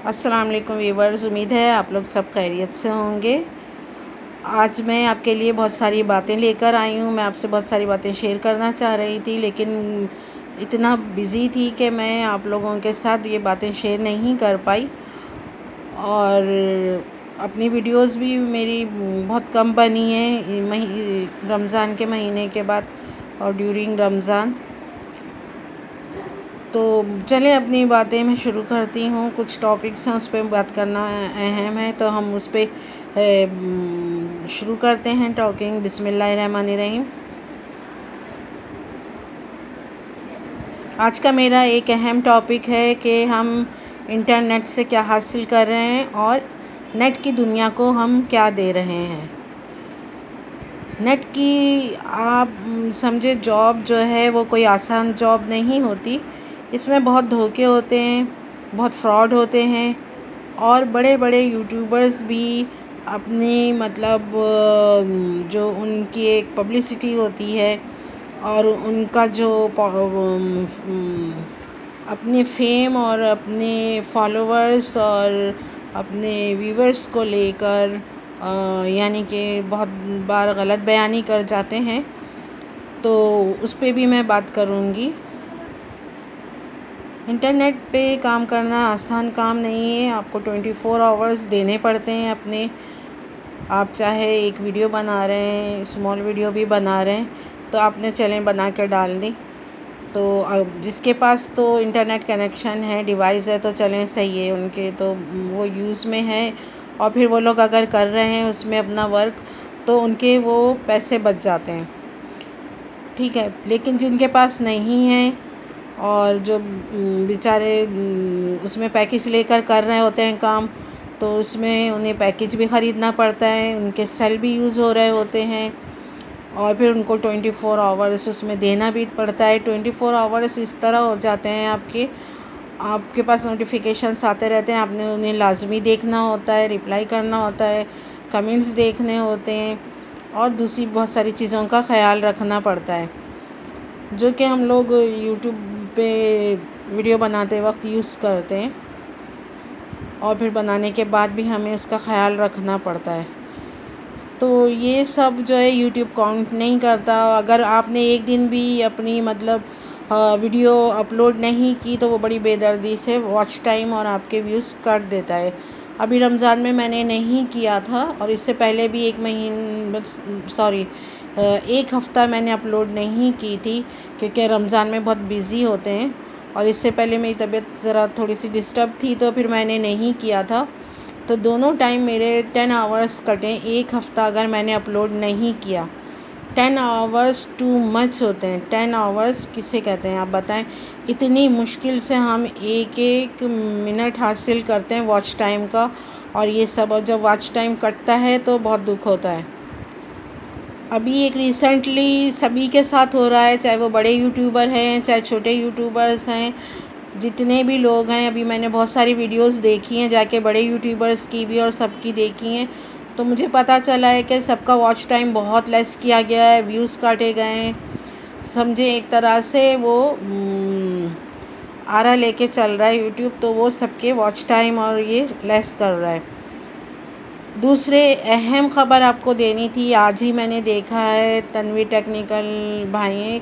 السلام علیکم ویورز، امید ہے آپ لوگ سب خیریت سے ہوں گے۔ آج میں آپ کے لیے بہت ساری باتیں لے کر آئی ہوں۔ میں آپ سے بہت ساری باتیں شیئر کرنا چاہ رہی تھی، لیکن اتنا بزی تھی کہ میں آپ لوگوں کے ساتھ یہ باتیں شیئر نہیں کر پائی، اور اپنی ویڈیوز بھی میری بہت کم بنی ہیں رمضان کے مہینے کے بعد اور ڈیورنگ رمضان۔ تو چلیں اپنی باتیں میں شروع کرتی ہوں۔ کچھ ٹاپکس ہیں، اس پہ بات کرنا اہم ہے، تو ہم اس پہ شروع کرتے ہیں ٹاکنگ۔ بسم اللہ الرحمن الرحیم۔ آج کا میرا ایک اہم ٹاپک ہے کہ ہم انٹرنیٹ سے کیا حاصل کر رہے ہیں اور نیٹ کی دنیا کو ہم کیا دے رہے ہیں۔ نیٹ کی آپ سمجھے جاب جو ہے وہ کوئی آسان جاب نہیں ہوتی، اس میں بہت دھوکے ہوتے ہیں، بہت فراڈ ہوتے ہیں، اور بڑے بڑے یوٹیوبرز بھی اپنی جو ان کی ایک پبلسٹی ہوتی ہے اور ان کا جو اپنے فیم اور اپنے فالوورز اور اپنے ویورز کو لے کر یعنی کہ بہت بار غلط بیانی کر جاتے ہیں، تو اس پہ بھی میں بات کروں گی۔ انٹرنیٹ پہ کام کرنا آسان کام نہیں ہے، آپ کو 24 آورز دینے پڑتے ہیں اپنے۔ آپ چاہے ایک ویڈیو بنا رہے ہیں، اسمال ویڈیو بھی بنا رہے ہیں، تو آپ نے چلیں بنا کے ڈال دی، تو جس کے پاس تو انٹرنیٹ کنیکشن ہے، ڈیوائس ہے، تو چلیں صحیح ہے، ان کے تو وہ یوز میں ہے، اور پھر وہ لوگ اگر کر رہے ہیں اس میں اپنا ورک، تو ان کے وہ پیسے بچ جاتے ہیں، ٹھیک ہے۔ لیکن جن کے پاس نہیں ہیں اور جو بیچارے اس میں پیکج لے کر رہے ہوتے ہیں کام، تو اس میں انہیں پیکج بھی خریدنا پڑتا ہے، ان کے سیل بھی یوز ہو رہے ہوتے ہیں، اور پھر ان کو 24 آورس اس میں دینا بھی پڑتا ہے۔ 24 آورس اس طرح ہو جاتے ہیں آپ کے پاس نوٹیفیکیشنس آتے رہتے ہیں، آپ نے انہیں لازمی دیکھنا ہوتا ہے، رپلائی کرنا ہوتا ہے، کمنٹس دیکھنے ہوتے ہیں، اور دوسری بہت ساری چیزوں کا خیال رکھنا پڑتا ہے، جو کہ ہم لوگ یوٹیوب پہ ویڈیو بناتے وقت یوز کرتے ہیں، اور پھر بنانے کے بعد بھی ہمیں اس کا خیال رکھنا پڑتا ہے۔ تو یہ سب جو ہے یوٹیوب کاؤنٹ نہیں کرتا۔ اگر آپ نے ایک دن بھی اپنی ویڈیو اپلوڈ نہیں کی، تو وہ بڑی بے دردی سے واچ ٹائم اور آپ کے ویوز کٹ دیتا ہے۔ ابھی رمضان میں نے نہیں کیا تھا، اور اس سے پہلے بھی ایک ہفتہ میں نے اپلوڈ نہیں کی تھی، کیونکہ رمضان میں بہت بزی ہوتے ہیں، اور اس سے پہلے میری طبیعت ذرا تھوڑی سی ڈسٹرب تھی، تو پھر میں نے نہیں کیا تھا، تو دونوں ٹائم میرے 10 آورس کٹیں۔ ایک ہفتہ اگر میں نے اپلوڈ نہیں کیا، 10 آورس ٹو مچ ہوتے ہیں۔ 10 آورس کسے کہتے ہیں آپ بتائیں؟ اتنی مشکل سے ہم ایک ایک منٹ حاصل کرتے ہیں واچ ٹائم کا، اور یہ سب، اور جب واچ ٹائم کٹتا ہے تو بہت دکھ ہوتا ہے۔ ابھی ایک ریسنٹلی سبھی کے ساتھ ہو رہا ہے، چاہے وہ بڑے یوٹیوبر ہیں، چاہے چھوٹے یوٹیوبرز ہیں، جتنے بھی لوگ ہیں۔ ابھی میں نے بہت ساری ویڈیوز دیکھی ہیں جا کے، بڑے یوٹیوبرز کی بھی اور سب کی دیکھی ہیں، تو مجھے پتہ چلا ہے کہ سب کا واچ ٹائم بہت لیس کیا گیا ہے، ویوز کاٹے گئے ہیں، سمجھے ایک طرح سے وہ آرا لے کے چل رہا ہے یوٹیوب، تو وہ سب کے واچ ٹائم اور یہ لیس کر رہا ہے۔ دوسرے اہم خبر آپ کو دینی تھی، آج ہی میں نے دیکھا ہے، تنویر ٹیکنیکل بھائی ہیں،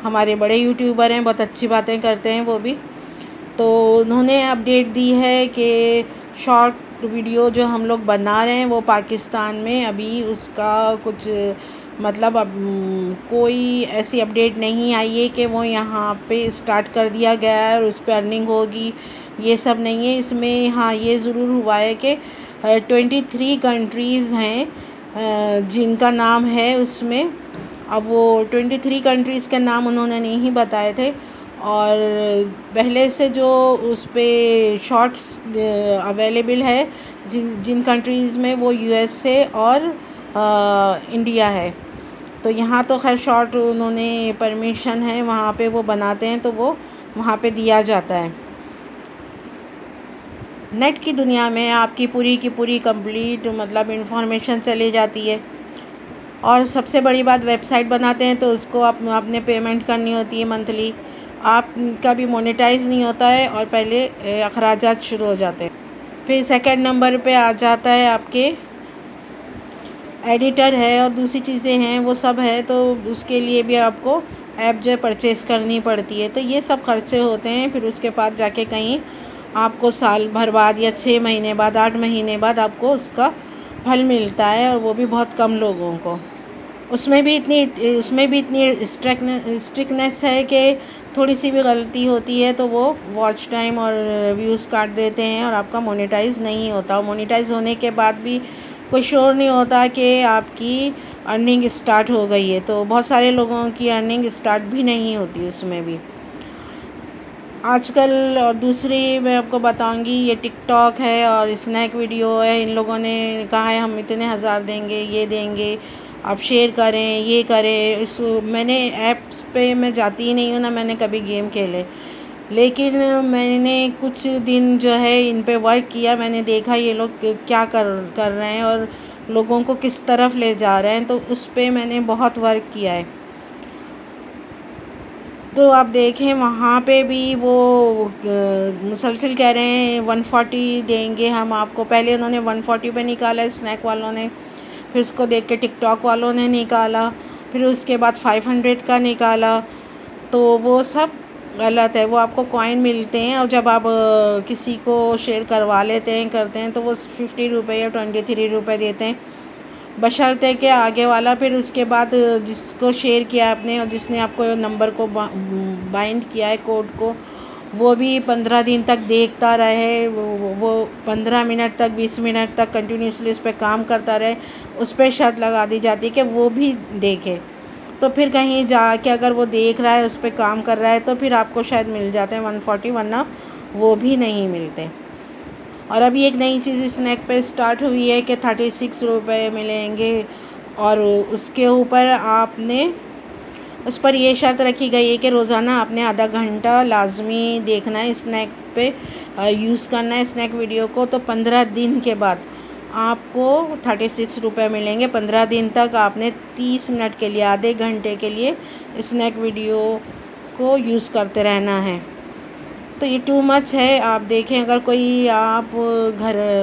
ہمارے بڑے یوٹیوبر ہیں، بہت اچھی باتیں کرتے ہیں وہ بھی، تو انہوں نے اپڈیٹ دی ہے کہ شارٹ ویڈیو جو ہم لوگ بنا رہے ہیں وہ پاکستان میں ابھی اس کا کچھ اب کوئی ایسی اپڈیٹ نہیں آئی ہے کہ وہ یہاں پہ اسٹارٹ کر دیا گیا ہے اور اس پہ ارننگ ہوگی، یہ سب نہیں ہے۔ اس میں ہاں یہ ضرور ہوا ہے کہ 23 کنٹریز ہیں جن کا نام ہے اس میں۔ اب وہ 23 کنٹریز کے نام انہوں نے نہیں بتائے تھے، اور پہلے سے جو اس پہ شارٹس اویلیبل ہے جن کنٹریز میں، وہ USA اور انڈیا ہے، تو یہاں تو خیر شارٹ انہوں نے پرمیشن ہے، وہاں پہ وہ بناتے ہیں، تو وہ وہاں پہ دیا جاتا ہے۔ نیٹ کی دنیا میں آپ کی پوری کمپلیٹ انفارمیشن چلی جاتی ہے، اور سب سے بڑی بات، ویب سائٹ بناتے ہیں تو اس کو آپ نے پیمنٹ کرنی ہوتی ہے منتھلی، آپ کا بھی مونیٹائز نہیں ہوتا ہے، اور پہلے اخراجات شروع ہو جاتے ہیں۔ پھر سیکنڈ نمبر پہ آ جاتا ہے آپ کے ایڈیٹر ہے اور دوسری چیزیں ہیں وہ سب ہے، تو اس کے لیے بھی آپ کو ایپ جو ہے پرچیز کرنی پڑتی ہے، تو یہ سب خرچے ہوتے ہیں۔ پھر اس کے بعد جا کے کہیں آپ کو سال بھر بعد یا 6 مہینے بعد 8 مہینے بعد آپ کو اس کا پھل ملتا ہے، اور وہ بھی بہت کم لوگوں کو۔ اس میں بھی اتنی اسٹرکٹنیس ہے کہ تھوڑی سی بھی غلطی ہوتی ہے تو وہ واچ ٹائم اور ویوز کاٹ دیتے ہیں اور آپ کا مونیٹائز نہیں ہوتا، اور مونیٹائز ہونے کے بعد بھی کوئی شور نہیں ہوتا کہ آپ کی ارننگ اسٹارٹ ہو گئی ہے، تو بہت سارے لوگوں کی ارننگ اسٹارٹ بھی نہیں ہوتی اس میں بھی آج کل۔ اور دوسری میں آپ کو بتاؤں گی، یہ ٹک ٹاک ہے اور اسنیک ویڈیو ہے، ان لوگوں نے کہا ہے ہم اتنے ہزار دیں گے، یہ دیں گے، آپ شیئر کریں، یہ کریں۔ میں نے ایپس پہ میں جاتی ہی نہیں ہوں، نہ میں نے کبھی گیم کھیلے، لیکن میں نے کچھ دن جو ہے ان پہ ورک کیا، میں نے دیکھا یہ لوگ کیا کر رہے ہیں اور لوگوں کو کس طرف لے جا رہے ہیں، تو اس پہ میں نے بہت ورک کیا ہے۔ تو آپ دیکھیں وہاں پہ بھی وہ مسلسل کہہ رہے ہیں 140 دیں گے ہم آپ کو۔ پہلے انہوں نے 140 پہ نکالا اسنیک والوں نے، پھر اس کو دیکھ کے ٹک ٹاک والوں نے نکالا، پھر اس کے بعد 500 کا نکالا، تو وہ سب غلط ہے۔ وہ آپ کو کوائن ملتے ہیں، اور جب آپ کسی کو شیئر کروا لیتے ہیں کرتے ہیں تو وہ 50 روپے یا 23 روپے دیتے ہیں، بشرطے کہ آگے والا پھر اس کے بعد جس کو شیئر کیا آپ نے اور جس نے آپ کو نمبر کو بائنڈ کیا ہے کوڈ کو، وہ بھی 15 دن تک دیکھتا رہے، وہ 15 منٹ تک 20 منٹ تک کنٹینیوسلی اس پہ کام کرتا رہے، اس پہ شرط لگا دی جاتی کہ وہ بھی دیکھے، تو پھر کہیں جا کے اگر وہ دیکھ رہا ہے اس پہ کام کر رہا ہے تو پھر آپ کو شاید مل جاتے ہیں 140، ورنہ وہ بھی نہیں ملتے۔ اور ابھی ایک نئی چیز اسنیک پہ اسٹارٹ ہوئی ہے کہ 36 روپے ملیں گے، اور اس کے اوپر آپ نے اس پر یہ شرط رکھی گئی ہے کہ روزانہ آپ نے آدھا گھنٹہ لازمی دیکھنا ہے اسنیک پہ، یوز کرنا ہے اسنیک ویڈیو کو، تو 15 دن کے بعد آپ کو 36 روپے ملیں گے۔ 15 دن تک آپ نے 30 منٹ کے لیے، آدھے گھنٹے کے لیے اسنیک ویڈیو کو یوز کرتے رہنا ہے، تو یہ ٹو مچ ہے۔ آپ دیکھیں اگر کوئی آپ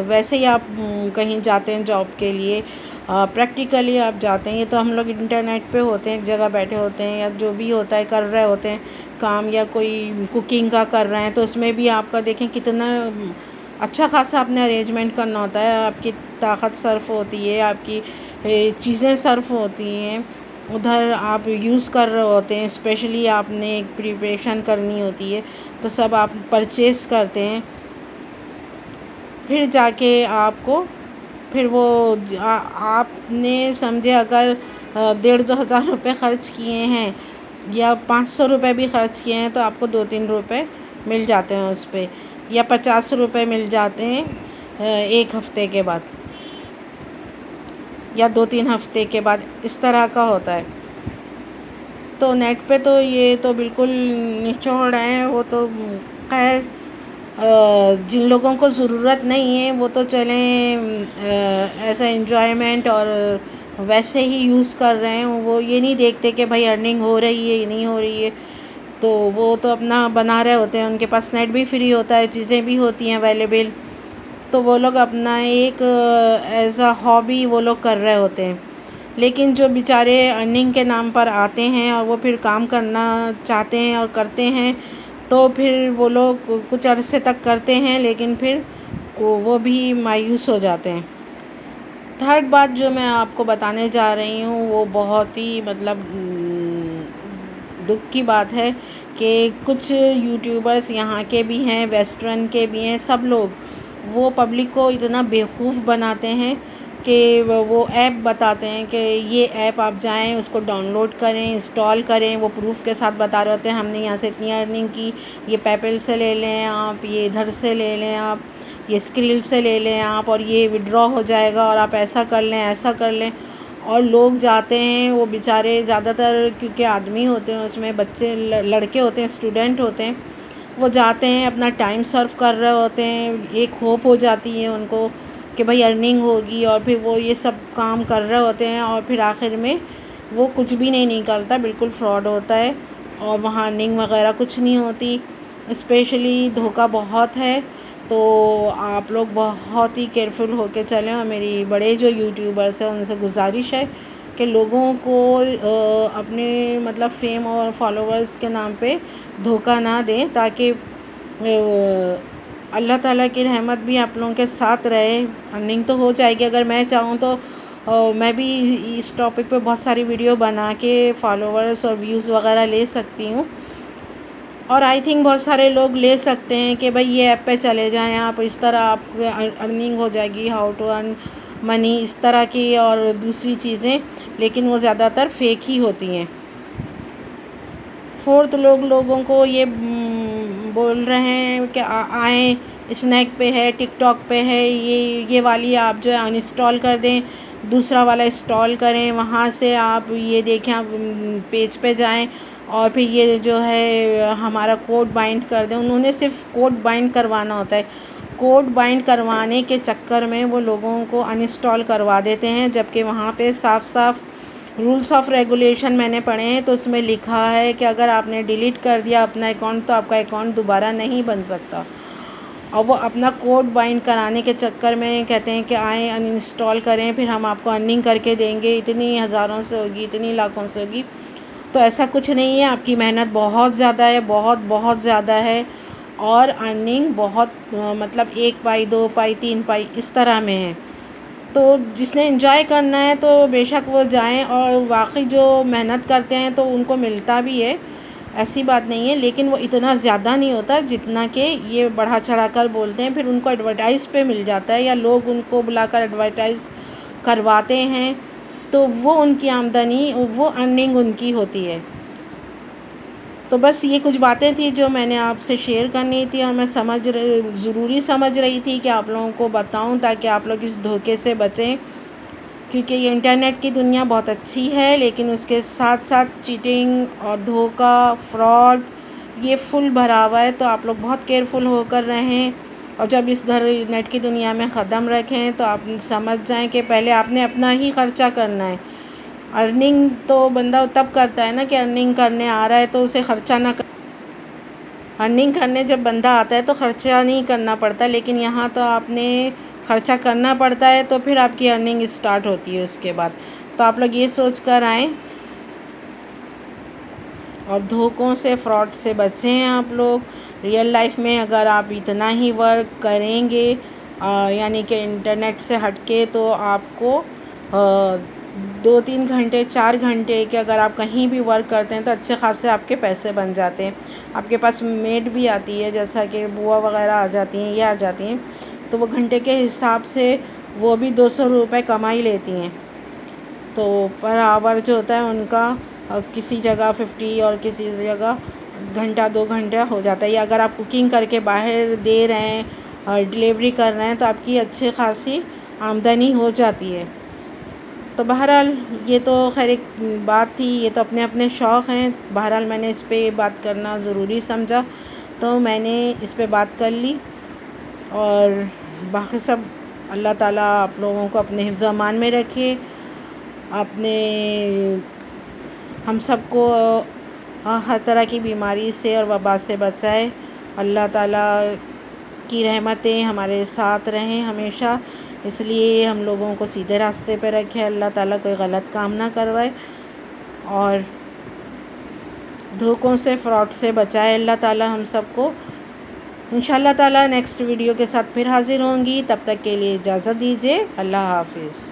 ویسے ہی آپ کہیں جاتے ہیں جاب کے لیے، پریکٹیکلی آپ جاتے ہیں، یہ تو ہم لوگ انٹرنیٹ پہ ہوتے ہیں، ایک جگہ بیٹھے ہوتے ہیں یا جو بھی ہوتا ہے کر رہے ہوتے ہیں کام، یا کوئی کوکنگ کا کر رہے ہیں، تو اس میں بھی آپ کا دیکھیں کتنا اچھا خاصا آپ نے ارینجمنٹ کرنا ہوتا ہے، آپ کی طاقت صرف ہوتی ہے، آپ کی چیزیں صرف ہوتی ہیں، ادھر آپ یوز کر رہے ہوتے ہیں، اسپیشلی آپ نے ایک پریپریشن کرنی ہوتی ہے، تو سب آپ پرچیز کرتے ہیں، پھر جا کے آپ کو پھر وہ آپ نے سمجھے اگر 1,500 2,000 روپے خرچ کیے ہیں یا 500 روپے بھی خرچ کیے ہیں، تو آپ کو 2-3 روپے مل جاتے ہیں اس پہ، یا 50 روپے مل جاتے ہیں ایک ہفتے کے بعد یا 2-3 ہفتے کے بعد، اس طرح کا ہوتا ہے۔ تو نیٹ پہ تو یہ تو بالکل نچوڑ ہیں، وہ تو خیر جن لوگوں کو ضرورت نہیں ہے وہ تو چلیں ایسا انجوائمنٹ اور ویسے ہی یوز کر رہے ہیں، وہ یہ نہیں دیکھتے کہ بھائی ارننگ ہو رہی ہے یا نہیں ہو رہی ہے، تو وہ تو اپنا بنا رہے ہوتے ہیں، ان کے پاس نیٹ بھی فری ہوتا ہے، چیزیں بھی ہوتی ہیں اویلیبل، تو وہ لوگ اپنا ایک ایز اے ہابی وہ لوگ کر رہے ہوتے ہیں۔ لیکن جو بیچارے ارننگ کے نام پر آتے ہیں اور وہ پھر کام کرنا چاہتے ہیں اور کرتے ہیں، تو پھر وہ لوگ کچھ عرصے تک کرتے ہیں لیکن پھر وہ بھی مایوس ہو جاتے ہیں۔ تھرڈ بات جو میں آپ کو بتانے جا رہی ہوں وہ بہت ہی مطلب دکھ کی بات ہے کہ کچھ یوٹیوبرز یہاں کے بھی ہیں، ویسٹرن کے بھی ہیں، سب لوگ وہ پبلک کو اتنا بیوقوف بناتے ہیں کہ وہ ایپ بتاتے ہیں کہ یہ ایپ آپ جائیں اس کو ڈاؤن لوڈ کریں، انسٹال کریں، وہ پروف کے ساتھ بتا رہے ہوتے ہیں ہم نے یہاں سے اتنی ارننگ کی، یہ پے پل سے لے لیں آپ، یہ ادھر سے لے لیں آپ، یہ اسکریل سے لے لیں آپ، اور یہ وڈرا ہو جائے گا اور آپ ایسا کر لیں ایسا کر لیں، اور لوگ جاتے ہیں، وہ بیچارے زیادہ تر کیونکہ آدمی ہوتے ہیں اس میں، بچے لڑکے ہوتے ہیں، اسٹوڈنٹ ہوتے ہیں، وہ جاتے ہیں اپنا ٹائم سرو کر رہے ہوتے ہیں، ایک ہوپ ہو جاتی ہے ان کو کہ بھائی ارننگ ہوگی، اور پھر وہ یہ سب کام کر رہے ہوتے ہیں اور پھر آخر میں وہ کچھ بھی نہیں نکلتا، بالکل فراڈ ہوتا ہے، اور وہاں ارننگ وغیرہ کچھ نہیں ہوتی، اسپیشلی دھوکہ بہت ہے تو آپ لوگ بہت ہی کیئرفل ہو کے چلیں، اور میری بڑے جو یوٹیوبرس ہیں ان سے گزارش ہے کہ لوگوں کو اپنے مطلب فیم اور فالوورز کے نام پہ دھوکہ نہ دیں، تاکہ اللہ تعالیٰ کی رحمت بھی آپ لوگوں کے ساتھ رہے۔ ارننگ تو ہو جائے گی، اگر میں چاہوں تو میں بھی اس ٹاپک پہ بہت ساری ویڈیو بنا کے فالوورز اور ویوز وغیرہ لے سکتی ہوں، اور آئی تھنک بہت سارے لوگ لے سکتے ہیں کہ بھائی یہ ایپ پہ چلے جائیں آپ، اس طرح آپ ارننگ ہو جائے گی، ہاؤ ٹو ارن منی، اس طرح کی اور دوسری چیزیں، لیکن وہ زیادہ تر فیک ہی ہوتی ہیں۔ فورتھ، لوگوں کو یہ بول رہے ہیں کہ آئیں، اسنیک پہ ہے، ٹک ٹاک پہ ہے، یہ والی آپ جو ہے انسٹال کر دیں، دوسرا والا انسٹال کریں، وہاں سے آپ یہ دیکھیں، آپ پیج پہ جائیں اور پھر یہ جو ہے ہمارا کوڈ بائنڈ کر دیں۔ انہوں نے صرف کوڈ بائنڈ کروانا ہوتا ہے، کوڈ بائنڈ کروانے کے چکر میں وہ لوگوں کو انسٹال کروا دیتے ہیں، جبکہ وہاں پہ صاف صاف رولس آف ریگولیشن میں نے پڑھے ہیں، تو اس میں لکھا ہے کہ اگر آپ نے ڈیلیٹ کر دیا اپنا اکاؤنٹ تو آپ کا اکاؤنٹ دوبارہ نہیں بن سکتا، اور وہ اپنا کوڈ بائنڈ کرانے کے چکر میں کہتے ہیں کہ آئیں انسٹال کریں، پھر ہم آپ کو ارننگ کر کے دیں گے، اتنی ہزاروں سے ہوگی، اتنی لاکھوں سے ہوگی۔ تو ایسا کچھ نہیں ہے، آپ کی محنت بہت زیادہ ہے، بہت زیادہ ہے، اور ارننگ بہت مطلب 1 پائی 2 پائی 3 پائی اس طرح میں ہے۔ تو جس نے انجوائے کرنا ہے تو بے شک وہ جائیں، اور واقعی جو محنت کرتے ہیں تو ان کو ملتا بھی ہے، ایسی بات نہیں ہے، لیکن وہ اتنا زیادہ نہیں ہوتا جتنا کہ یہ بڑھا چڑھا کر بولتے ہیں، پھر ان کو ایڈورٹائز پہ مل جاتا ہے، یا لوگ ان کو بلا کر ایڈورٹائز کرواتے ہیں، تو وہ ان کی آمدنی، وہ ارننگ ان کی ہوتی ہے۔ تو بس یہ کچھ باتیں تھیں جو میں نے آپ سے شیئر کرنی تھی، اور میں ضروری سمجھ رہی تھی کہ آپ لوگوں کو بتاؤں، تاکہ آپ لوگ اس دھوکے سے بچیں، کیونکہ یہ انٹرنیٹ کی دنیا بہت اچھی ہے، لیکن اس کے ساتھ ساتھ چیٹنگ اور دھوکہ، فراڈ، یہ فل بھرا ہوا ہے، تو آپ لوگ بہت کیئرفل ہو کر رہیں، اور جب اس نیٹ کی دنیا میں قدم رکھیں تو آپ سمجھ جائیں کہ پہلے آپ نے اپنا ہی خرچہ کرنا ہے۔ ارننگ تو بندہ تب کرتا ہے نا کہ ارننگ کرنے آ رہا ہے تو اسے خرچہ نہ ارننگ کرنے جب بندہ آتا ہے تو خرچہ نہیں کرنا پڑتا، لیکن یہاں تو آپ نے خرچہ کرنا پڑتا ہے، تو پھر آپ کی ارننگ اسٹارٹ ہوتی ہے اس کے بعد۔ تو آپ لوگ یہ سوچ کر آئیں، اور دھوکوں سے، فراڈ سے بچیں آپ لوگ۔ ریئل لائف میں اگر آپ اتنا ہی ورک کریں گے، یعنی کہ انٹرنیٹ سے ہٹ کے، تو آپ کو 2-3 گھنٹے 4 گھنٹے کے اگر آپ کہیں بھی ورک کرتے ہیں تو اچھے خاصے آپ کے پیسے بن جاتے ہیں۔ آپ کے پاس میڈ بھی آتی ہے، جیسا کہ بوا وغیرہ آ جاتی ہیں، یہ آ جاتی ہیں، تو وہ گھنٹے کے حساب سے وہ بھی 200 روپے کما ہی لیتی ہیں۔ تو پر آور جو ہوتا ہے ان کا کسی جگہ 50 اور کسی جگہ گھنٹہ 2 گھنٹہ ہو جاتا ہے، یا اگر آپ کوکنگ کر کے باہر دے رہے ہیں اور ڈلیوری کر رہے ہیں تو آپ کی اچھی خاصی آمدنی ہو جاتی ہے۔ تو بہرحال یہ تو خیر ایک بات تھی، یہ تو اپنے اپنے شوق ہیں، بہرحال میں نے اس پہ بات کرنا ضروری سمجھا، تو میں نے اس پہ بات کر لی، اور باقی سب اللہ تعالیٰ آپ لوگوں کو اپنے حفظ و امان میں رکھے، ہم سب کو ہر طرح کی بیماری سے اور وبا سے بچائے۔ اللہ تعالیٰ کی رحمتیں ہمارے ساتھ رہیں ہمیشہ، اس لیے ہم لوگوں کو سیدھے راستے پہ رکھے، اللہ تعالیٰ کوئی غلط کام نہ کروائے، اور دھوکوں سے، فراڈ سے بچائے اللہ تعالیٰ ہم سب کو۔ انشاءاللہ تعالیٰ نیکسٹ ویڈیو کے ساتھ پھر حاضر ہوں گی، تب تک کے لیے اجازت دیجیے، اللہ حافظ۔